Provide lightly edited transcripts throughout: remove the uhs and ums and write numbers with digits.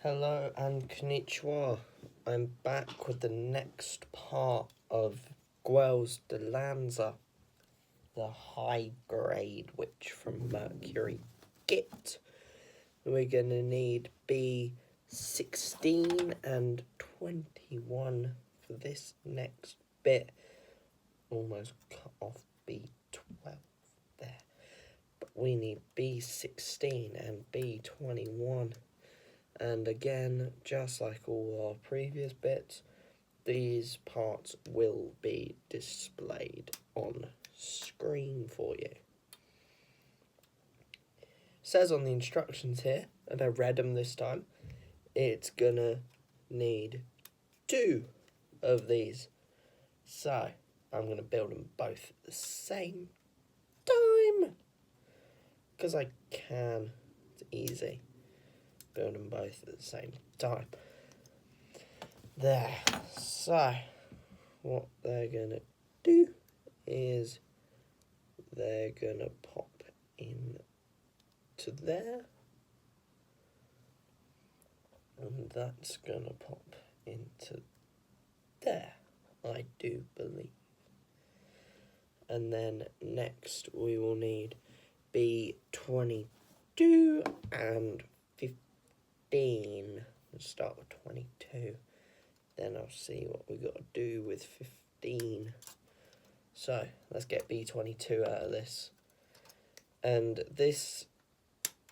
Hello and konnichiwa. I'm back with the next part of Guel's Dilanza, the high grade witch from Mercury Git. We're going to need B16 and 21 for this next bit. Almost cut off B12 there. But we need B16 and B21. And again, just like all our previous bits, these parts will be displayed on screen for you. It says on the instructions here, and I read them this time, it's gonna need 2 of these. So, I'm gonna build them both at the same time. Because I can, it's easy. Build them both at the same time. There. So, what they're going to do is they're going to pop in to there. And that's going to pop into there, I do believe. And then next we will need B22 and 15. Let's start with 22. Then I'll see what we got to do with 15. So let's get B22 out of this. And this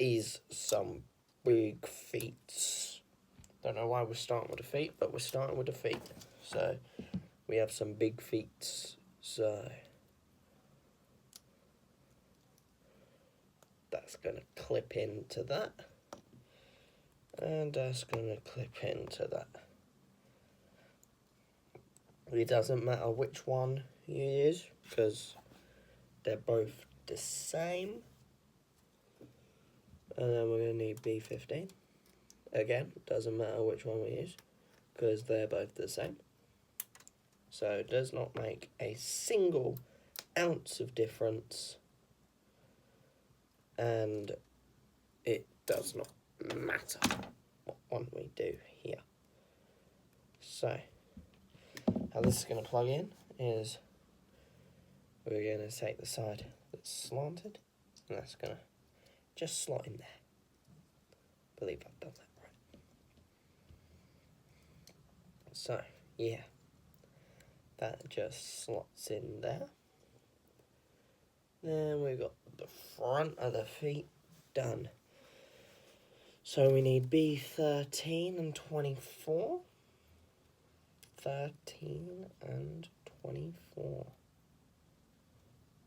is some big feats. Don't know why we're starting with a feat, but we're starting with a feat. So we have some big feats. So that's going to clip into that. And that's going to clip into that. It doesn't matter which one you use, because they're both the same. And then we're going to need B15. Again, doesn't matter which one we use, because they're both the same. So it does not make a single ounce of difference. And it does not matter what one we do here. So, how this is going to plug in is we're going to take the side that's slanted, and that's going to just slot in there. I believe I've done that right. So, yeah, that just slots in there. Then we've got the front of the feet done. So we need B13 and 24. 13 and 24.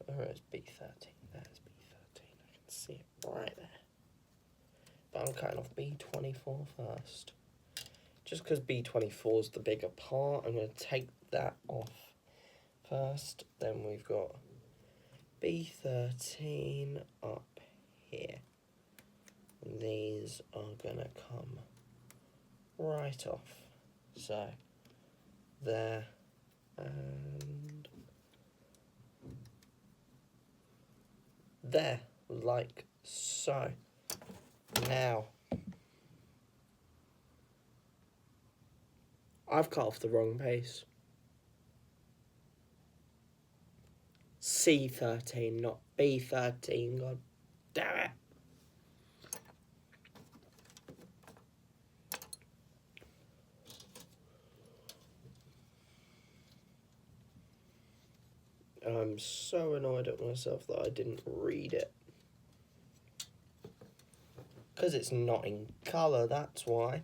Where is B13? There's B13. I can see it right there. But I'm cutting off B24 first. Just because B24 is the bigger part, I'm going to take that off first. Then we've got B13 up here. These are going to come right off. So, there and there, like so. Now, I've cut off the wrong pace. C13, not B13, god damn it. I'm so annoyed at myself that I didn't read it. Because it's not in colour, that's why.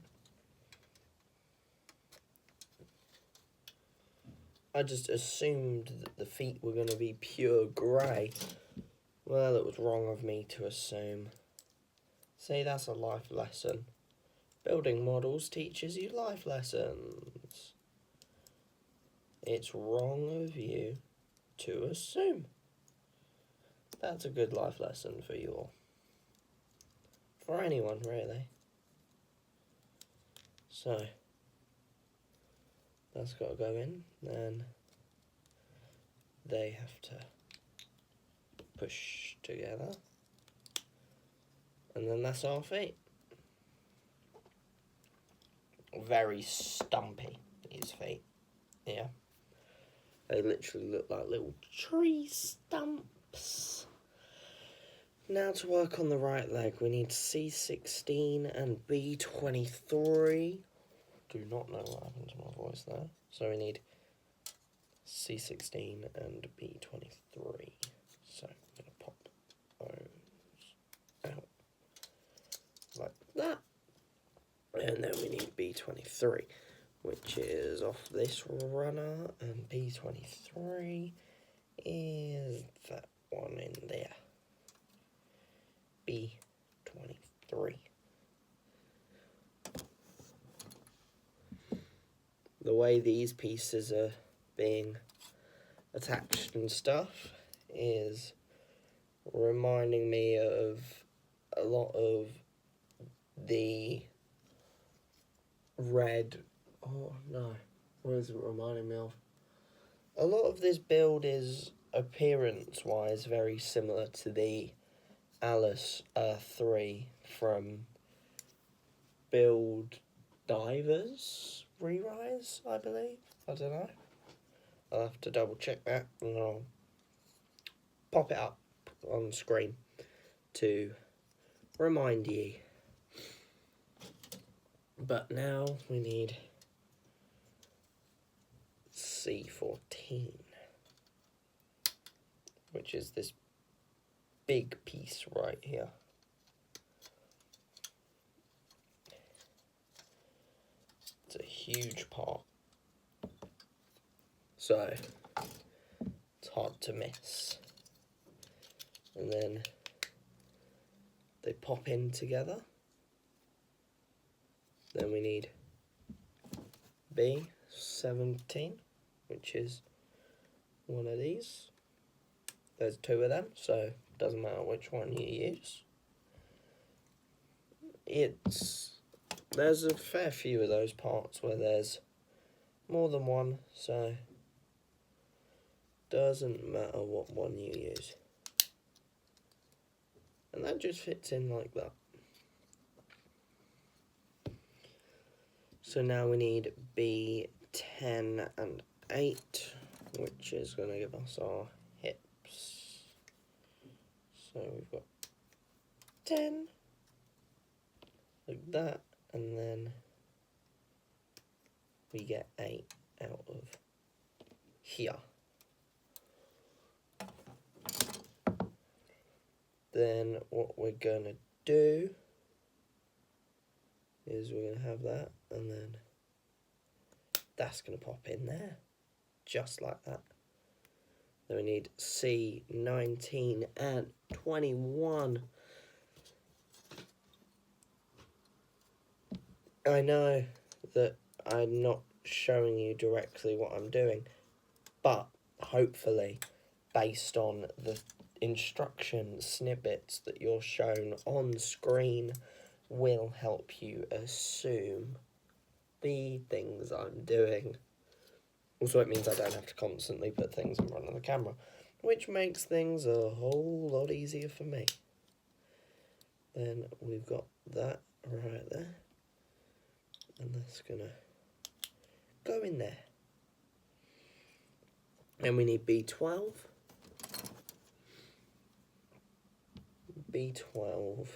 I just assumed that the feet were going to be pure grey. Well, it was wrong of me to assume. See, that's a life lesson. Building models teaches you life lessons. It's wrong of you to assume. That's a good life lesson for you all. For anyone, really. So, that's got to go in, then they have to push together, and then that's our feet. very stumpy, these feet. Yeah. They literally look like little tree stumps. Now to work on the right leg, we need C16 and B23. Do not know what happened to my voice there. So we need C16 and B23. So I'm going to pop those out like that. And then we need B23, which is off this runner, and B23 is that one in there. B23. The way these pieces are being attached and stuff is reminding me of a lot of the red, oh no, what is it reminding me of? A lot of this build is appearance-wise very similar to the Alice 3 from Build Divers Re-Rise, I believe. I don't know. I'll have to double check that and I'll pop it up on screen to remind you. But now we need C14, which is this big piece right here. It's a huge part, so it's hard to miss. And then they pop in together. Then we need B17, which is one of these. There's two of them, so it doesn't matter which one you use. There's a fair few of those parts where there's more than one, so doesn't matter what one you use. And that just fits in like that. So now we need B10 and 8, which is going to give us our hips. So we've got 10, like that, and then we get 8 out of here. Then what we're going to do is we're going to have that, and then that's going to pop in there, just like that. Then we need C19 and 21. I know that I'm not showing you directly what I'm doing, but hopefully, based on the instruction snippets that you're shown on screen, will help you assume the things I'm doing. Also, it means I don't have to constantly put things in front of the camera, which makes things a whole lot easier for me. Then we've got that right there, and that's gonna go in there. And we need B12. B12.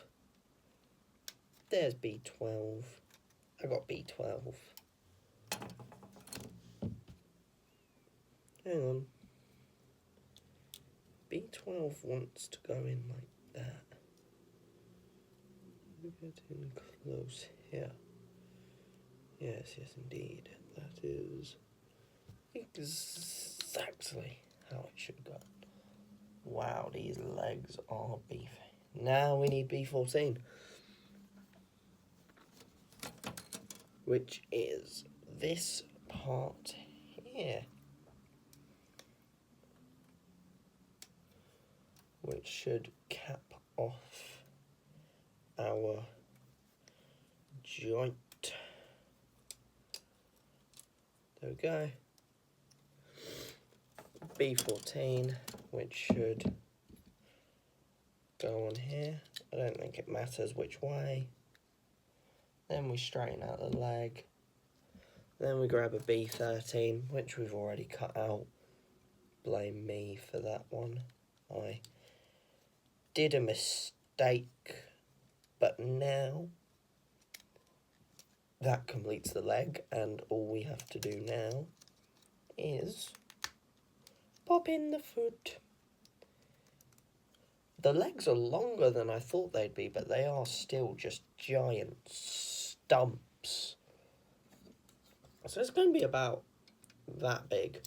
There's B12. I got B12. Hang on. B12 wants to go in like that. We're getting close here. Yes, yes indeed. That is exactly how it should go. Wow, these legs are beefy. Now we need B14, which is this part here, which should cap off our joint. There we go. B14, which should go on here. I don't think it matters which way. Then we straighten out the leg, Then we grab a B13, which we've already cut out. Blame me for that one. I did a mistake, but now that completes the leg, and all we have to do now is pop in the foot. The legs are longer than I thought they'd be, but they are still just giant stumps. So it's going to be about that big,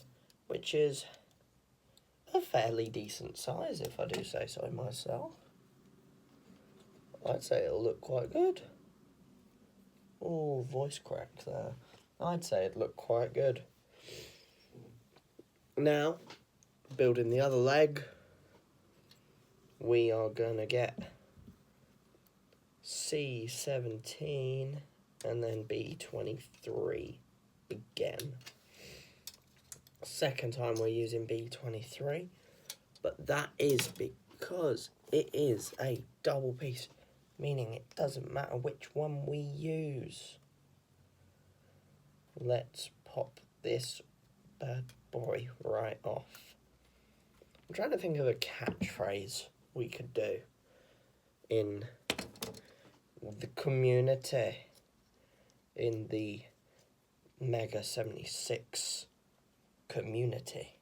which is a fairly decent size, if I do say so myself. I'd say it'll look quite good. Oh, voice crack there. I'd say it'd look quite good. Now, building the other leg, we are going to get C17 and then B23 again. Second time we're using B23, but that is because it is a double piece, meaning it doesn't matter which one we use. Let's pop this bad boy right off. I'm trying to think of a catchphrase we could do in the community, in the Mega 76 community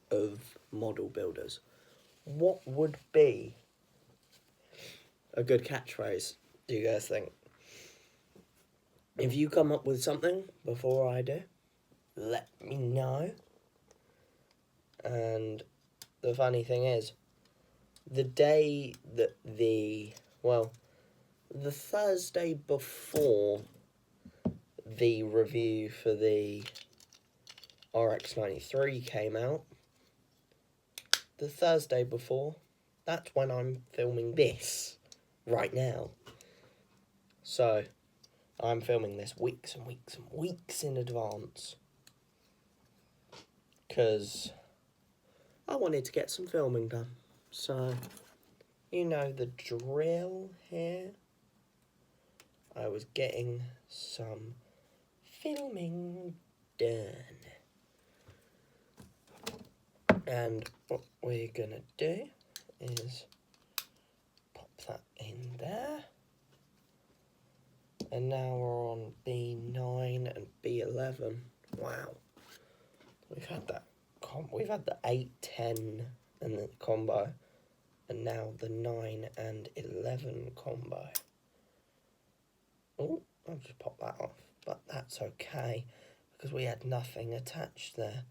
of model builders. What would be a good catchphrase, do you guys think? If you come up with something before I do, let me know. And the funny thing is, the day that the Thursday before the review for the RX-93 came out, the Thursday before, that's when I'm filming this right now. So I'm filming this weeks and weeks and weeks in advance, because I wanted to get some filming done. So, you know the drill here. I was getting some filming done. And what we're going to do is pop that in there. And now we're on B9 and B11. Wow. We've had that. We've had the 8, 10 and the combo. And now the 9 and 11 combo. Oh, I'll just pop that off. But that's okay, because we had nothing attached there.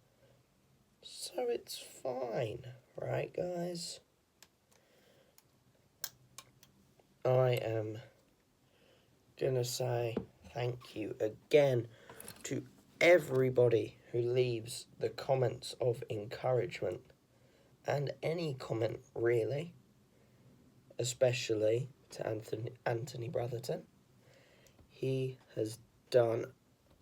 So it's fine, right guys? I am gonna say thank you again to everybody who leaves the comments of encouragement, and any comment really, especially to Anthony Brotherton. He has done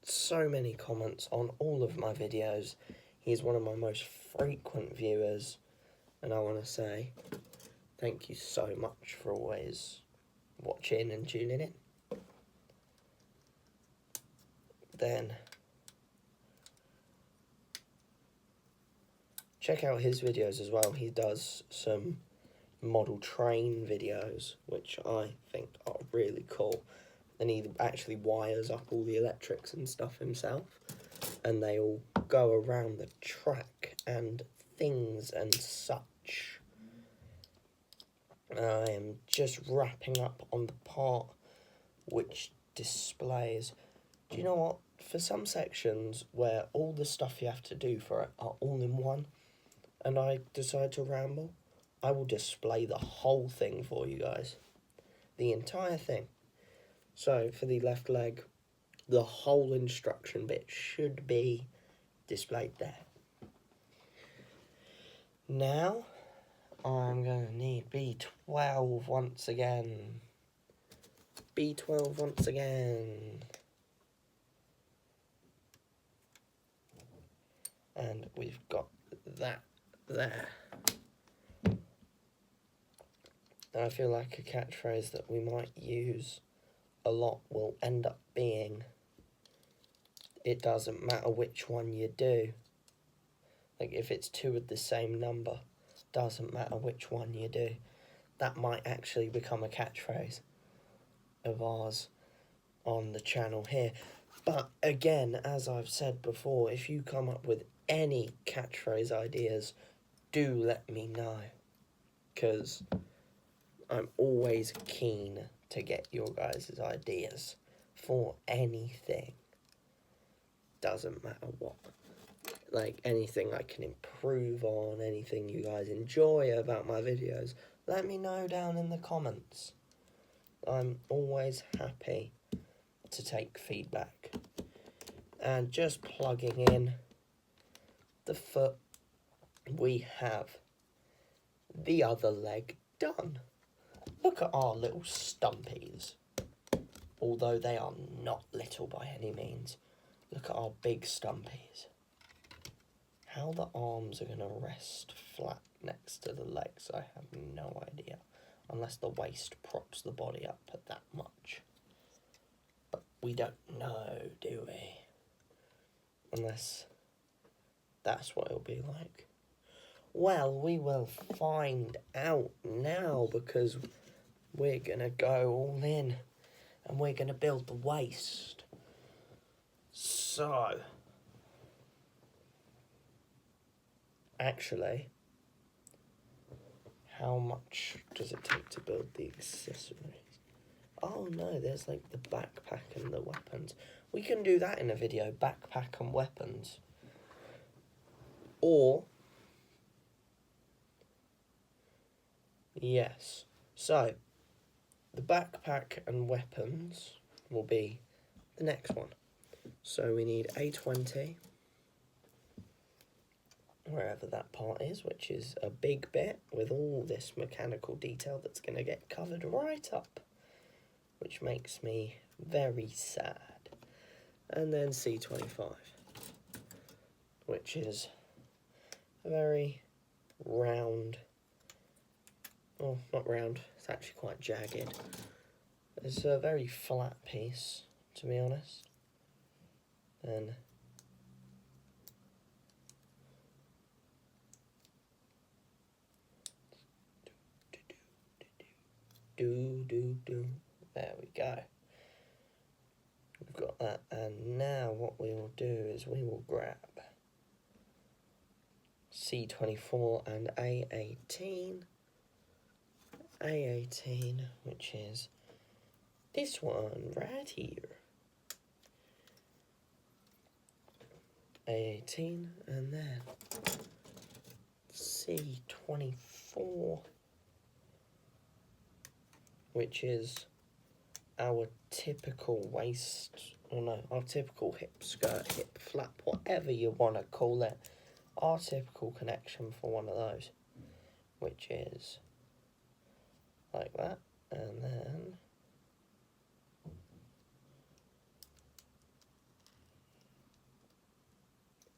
so many comments on all of my videos. He's one of my most frequent viewers, and I want to say thank you so much for always watching and tuning in. Then check out his videos as well. He does some model train videos, which I think are really cool. And he actually wires up all the electrics and stuff himself, and they all go around the track and things and such. I am just wrapping up on the part which displays. Do you know what? For some sections where all the stuff you have to do for it are all in one, and I decide to ramble, I will display the whole thing for you guys. The entire thing. So for the left leg, the whole instruction bit should be displayed there. Now, I'm going to need B12 once again. B12 once again. And we've got that there. And I feel like a catchphrase that we might use a lot will end up being it doesn't matter which one you do. Like, if it's two of the same number, doesn't matter which one you do. That might actually become a catchphrase of ours on the channel here. But again, as I've said before, if you come up with any catchphrase ideas, do let me know, because I'm always keen to get your guys' ideas for anything. Doesn't matter what. Like, anything I can improve on, anything you guys enjoy about my videos, let me know down in the comments. I'm always happy to take feedback. And just plugging in the foot, we have the other leg done. Look at our little stumpies. Although they are not little by any means. Look at our big stumpies. How the arms are going to rest flat next to the legs, I have no idea. Unless the waist props the body up at that much. But we don't know, do we? Unless that's what it'll be like. Well, we will find out now, because we're going to go all in and we're going to build the waist. So, actually, how much does it take to build the accessories? Oh no, there's like the backpack and the weapons. We can do that in a video, backpack and weapons. Or, yes, so the backpack and weapons will be the next one. So we need A20, wherever that part is, which is a big bit with all this mechanical detail that's going to get covered right up, which makes me very sad. And then C25, which is a very round, oh, not round, it's actually quite jagged. It's a very flat piece, to be honest. Then there we go. We've got that, and now what we will do is we will grab C24 and A18. A18, which is this one right here. A18, and then C24, which is our typical waist, or no, our typical hip skirt, hip flap, whatever you want to call it. Our typical connection for one of those, which is like that, and then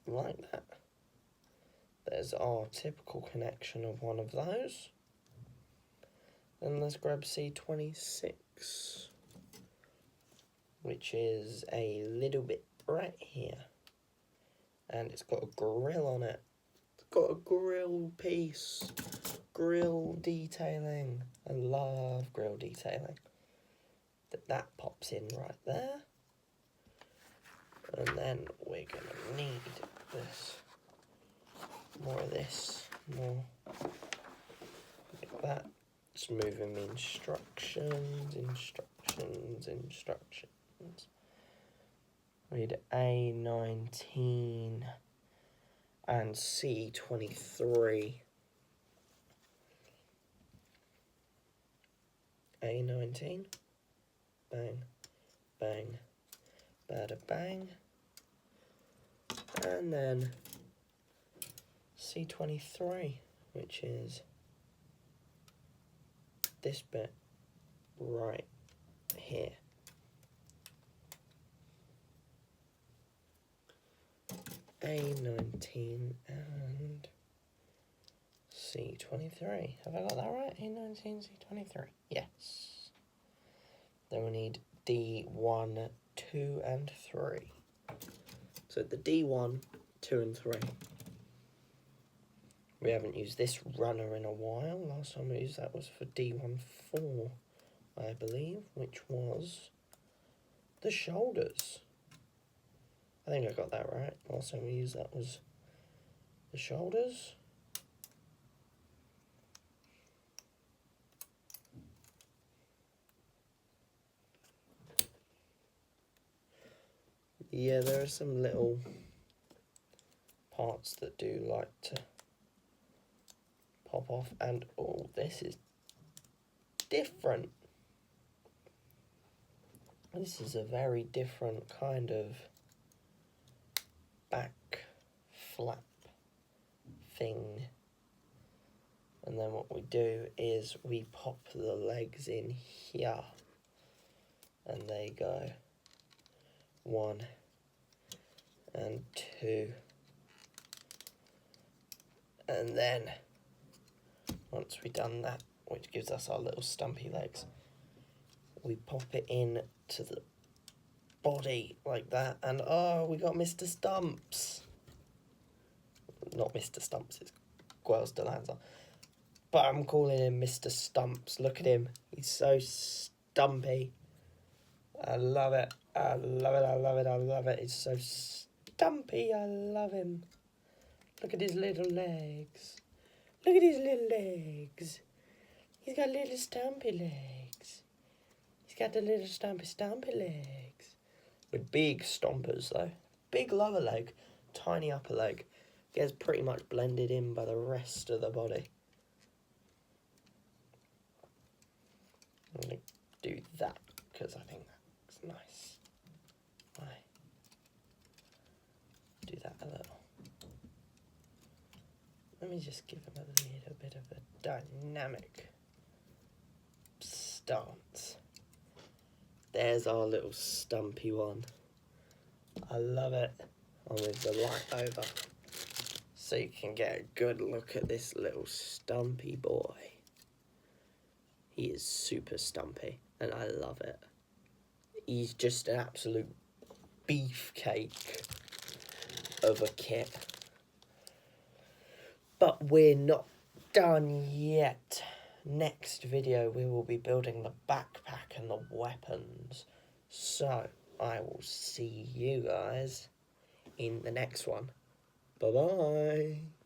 like that. There's our typical connection of one of those. Then let's grab C26, which is a little bit right here. And it's got a grill on it. It's got a grill piece. Grill detailing. I love grill detailing. That pops in right there. And then we're going to need this. More of this. More like that. It's moving me instructions. We need A19 and C23. A19, bang, bang, bada bang, and then C23, which is this bit right here. A19 and C23. Have I got that right? A19, C23. Yes. Then we need D1, 2, and 3. So the D1, 2 and 3. We haven't used this runner in a while. Last time we used that was for D1, 4, I believe, which was the shoulders. I think I got that right. Last time we used that was the shoulders. Yeah, there are some little parts that do like to pop off, and oh, this is different. This is a very different kind of back flap thing. And then what we do is we pop the legs in here, and they go 1 and 2, and then once we've done that, which gives us our little stumpy legs, we pop it in to the body like that, and oh, we got Mr. Stumps. Not Mr. Stumps, it's Guel's Dilanza. But I'm calling him Mr. Stumps. Look at him. He's so stumpy. I love it. I love it. I love it. I love it. He's so stumpy. I love him. Look at his little legs. Look at his little legs. He's got little stumpy legs. He's got the little stumpy legs. With big stompers though. Big lower leg, tiny upper leg. Gets pretty much blended in by the rest of the body. I'm going to do that because I think that's nice. Right. Do that a little. Let me just give him a little bit of a dynamic stance. There's our little stumpy one. I love it. I'll move the light over so you can get a good look at this little stumpy boy. He is super stumpy, and I love it. He's just an absolute beefcake of a kit. But we're not done yet. Next video, we will be building the backpack and the weapons. So, I will see you guys in the next one. Bye-bye.